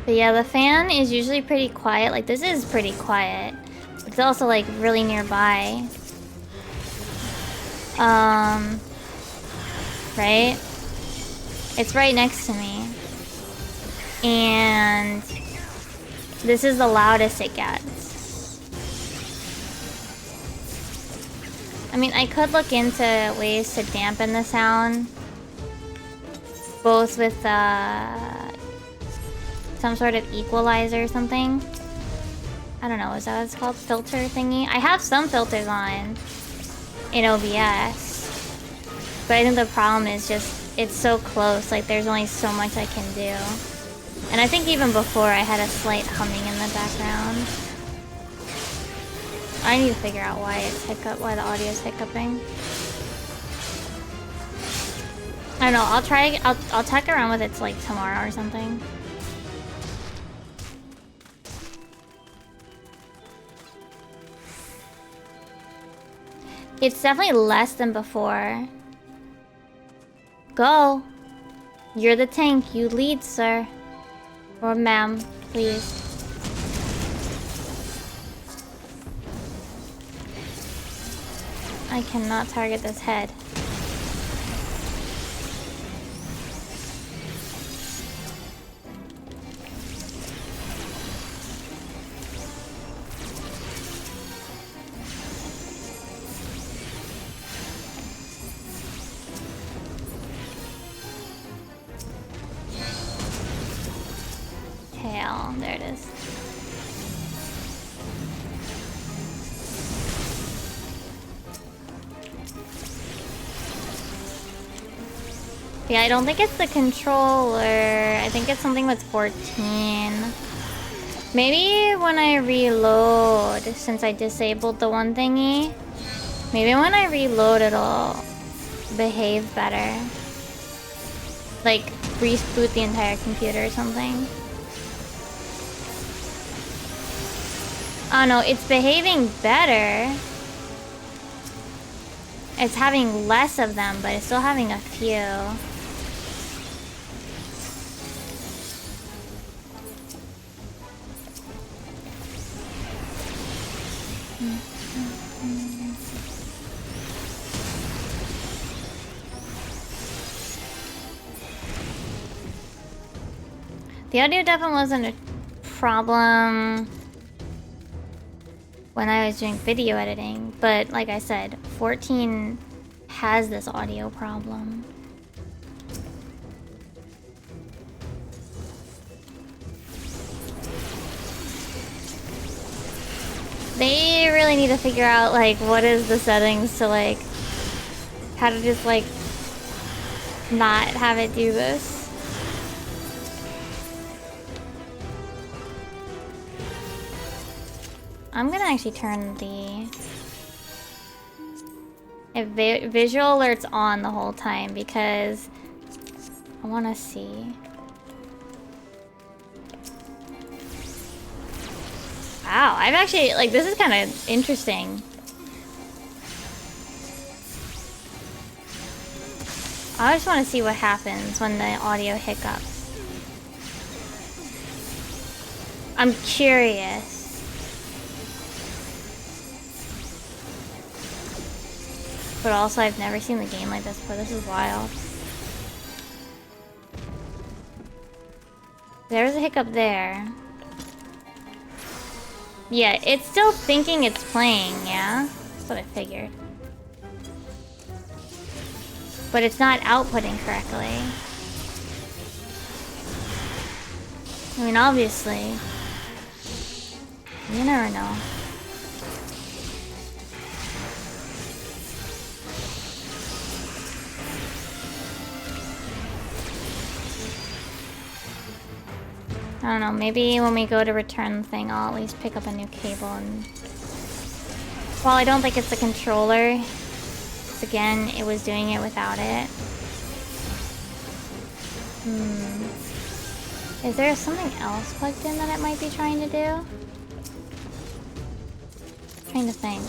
Speaker 1: But yeah, the fan is usually pretty quiet. Like, this is pretty quiet. It's also, like, really nearby. Right? It's right next to me. And this is the loudest it gets. I mean, I could look into ways to dampen the sound. Both with, some sort of equalizer or something. I don't know, is that what it's called? Filter thingy? I have some filters on in OBS. But I think the problem is just, it's so close, like there's only so much I can do. And I think even before I had a slight humming in the background. I need to figure out why it's why the audio is hiccuping. I don't know, I'll check around with it like tomorrow or something. It's definitely less than before. Go! You're the tank, you lead, sir. Or ma'am, please. I cannot target this head. Tail, there it is. Yeah, I don't think it's the controller. I think it's something with 14. Maybe when I reload, since I disabled the one thingy, maybe when I reload it'll behave better. Like, reboot the entire computer or something. Oh no, it's behaving better. It's having less of them, but it's still having a few. The audio definitely wasn't a problem when I was doing video editing, but like I said, 14 has this audio problem. They really need to figure out like what is the settings to like how to just like not have it do this. I'm gonna actually turn the visual alerts on the whole time because I want to see. Wow, I've actually, like, this is kind of interesting. I just want to see what happens when the audio hiccups. I'm curious. But also, I've never seen the game like this before. This is wild. There's a hiccup there. Yeah, it's still thinking it's playing, yeah? That's what I figured. But it's not outputting correctly. I mean, obviously. You never know. I don't know, maybe when we go to return the thing, I'll at least pick up a new cable and... Well, I don't think it's the controller. Because again, it was doing it without it. Is there something else plugged in that it might be trying to do? Trying to think.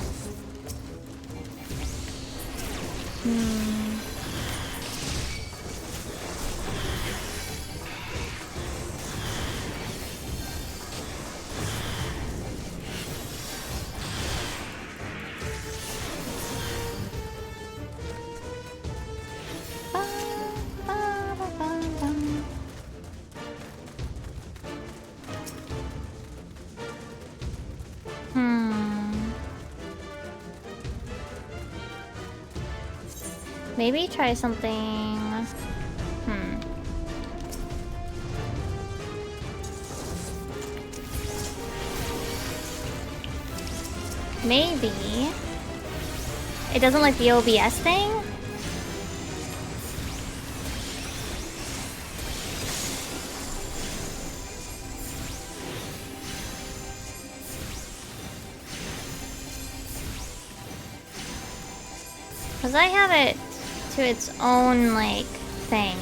Speaker 1: Maybe try something... Maybe... It doesn't like the OBS thing? Because I have it to its own, like, thing.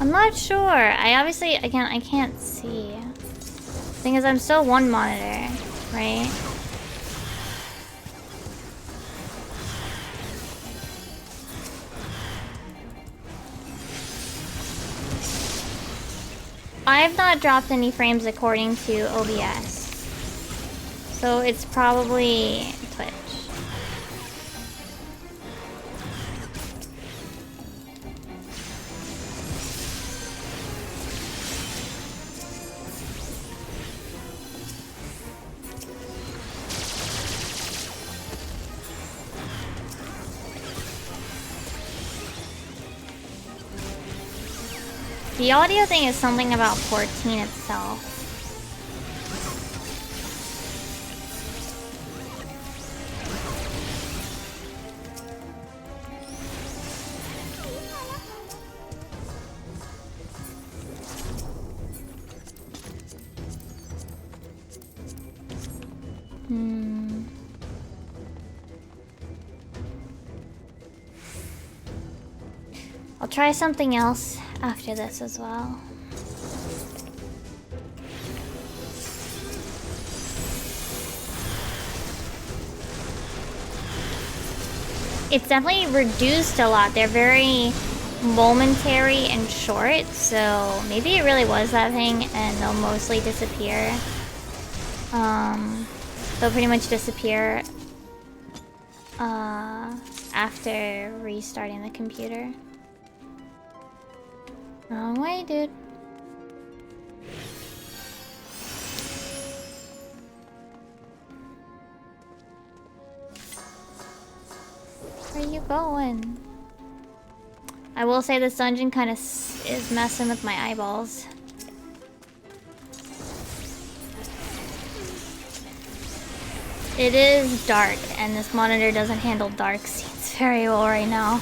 Speaker 1: I'm not sure. I can't see. Thing is, I'm still one monitor, right? I've not dropped any frames according to OBS. So it's probably Twitch. The audio thing is something about 14 itself. I'll try something else after this as well. It's definitely reduced a lot. They're very momentary and short, so maybe it really was that thing and they'll mostly disappear. They'll pretty much disappear after restarting the computer. Wrong way, dude. Where are you going? I will say this dungeon kind of is messing with my eyeballs. It is dark, and this monitor doesn't handle dark scenes very well right now.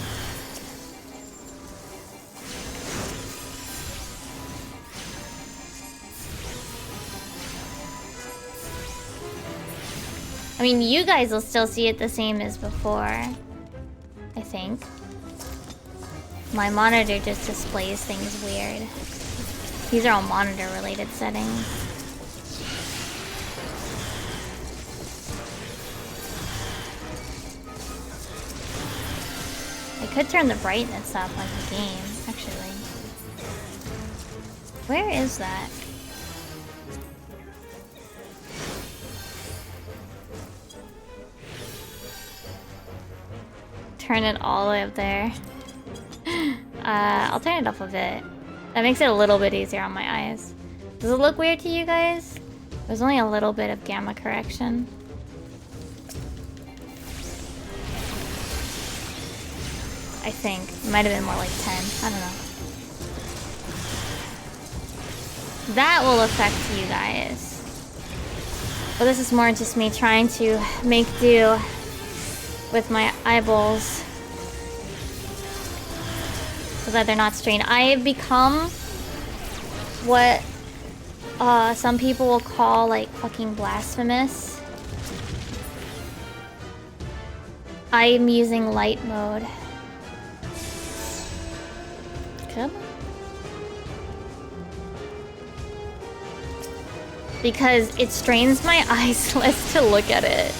Speaker 1: I mean, you guys will still see it the same as before, I think. My monitor just displays things weird. These are all monitor-related settings. I could turn the brightness up on the game, actually. Where is that? Turn it all the way up there. I'll turn it up a bit. That makes it a little bit easier on my eyes. Does it look weird to you guys? There's only a little bit of gamma correction. I think. It might have been more like 10. I don't know. That will affect you guys. But this is more just me trying to make do with my eyeballs so that they're not strained. I have become what some people will call like fucking blasphemous. I am using light mode. Come on. Because it strains my eyes less to look at it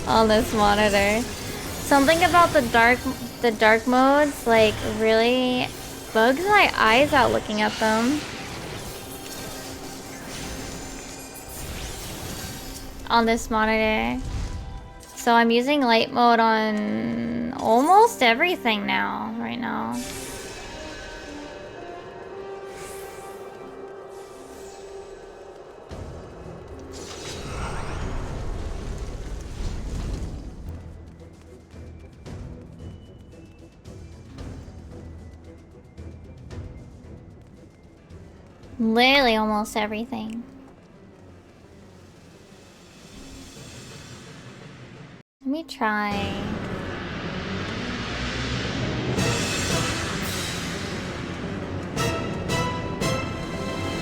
Speaker 1: on this monitor. Something about the dark modes like really bugs my eyes out looking at them. on this monitor. So I'm using light mode on almost everything now, right now. Literally almost everything. Let me try.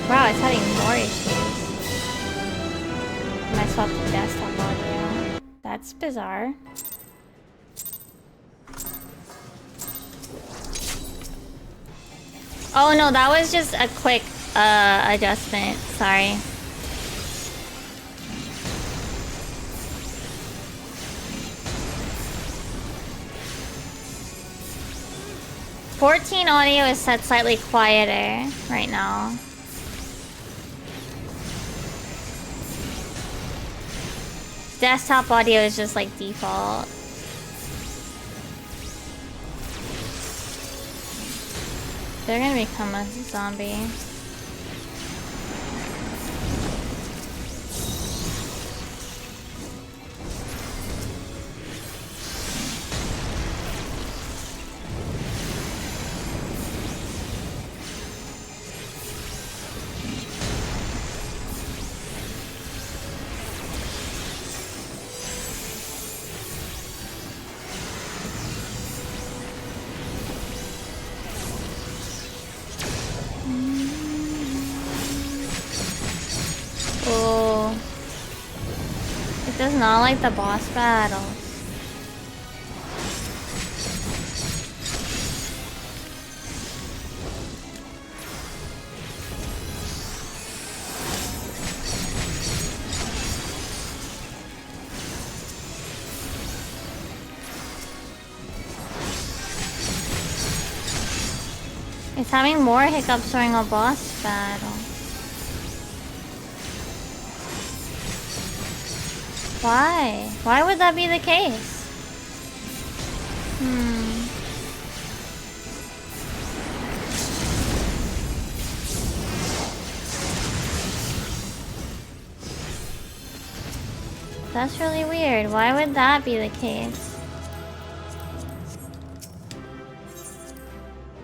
Speaker 1: Wow, it's having more issues. I swapped the desktop audio. That's bizarre. Oh no, that was just a quick adjustment. Sorry. "14 audio is set slightly quieter right now. Desktop audio is just like default. They're gonna become a zombie. Oh. It does not like the boss battles. It's having more hiccups during a boss battle. Why? Why would that be the case? That's really weird. Why would that be the case?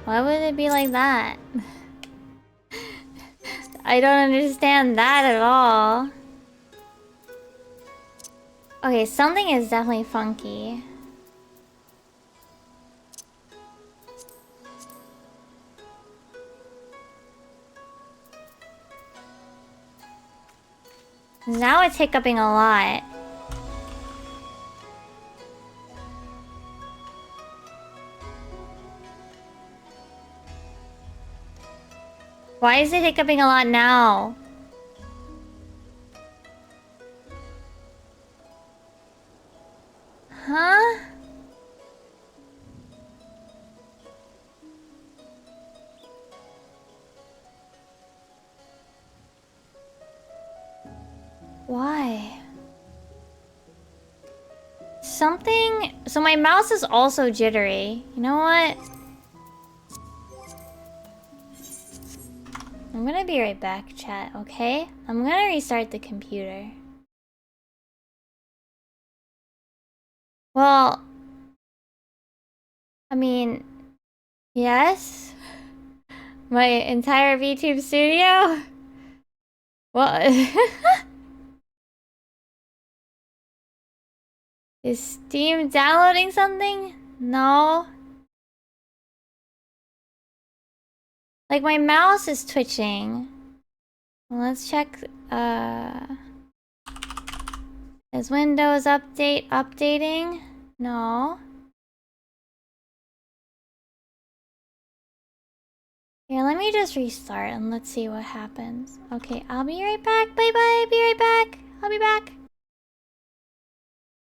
Speaker 1: Why would it be like that? I don't understand that at all. Okay, something is definitely funky. Now it's hiccuping a lot. Why is it hiccuping a lot now? Huh? Why? Something... So my mouse is also jittery. You know what? I'm gonna be right back, chat, okay? I'm gonna restart the computer. Well... I mean... Yes? My entire VTube studio? What? Is Steam downloading something? No. Like, my mouse is twitching. Let's check, is Windows updating? No. Here, let me just restart and let's see what happens. Okay, I'll be right back. Bye-bye. Be right back. I'll be back.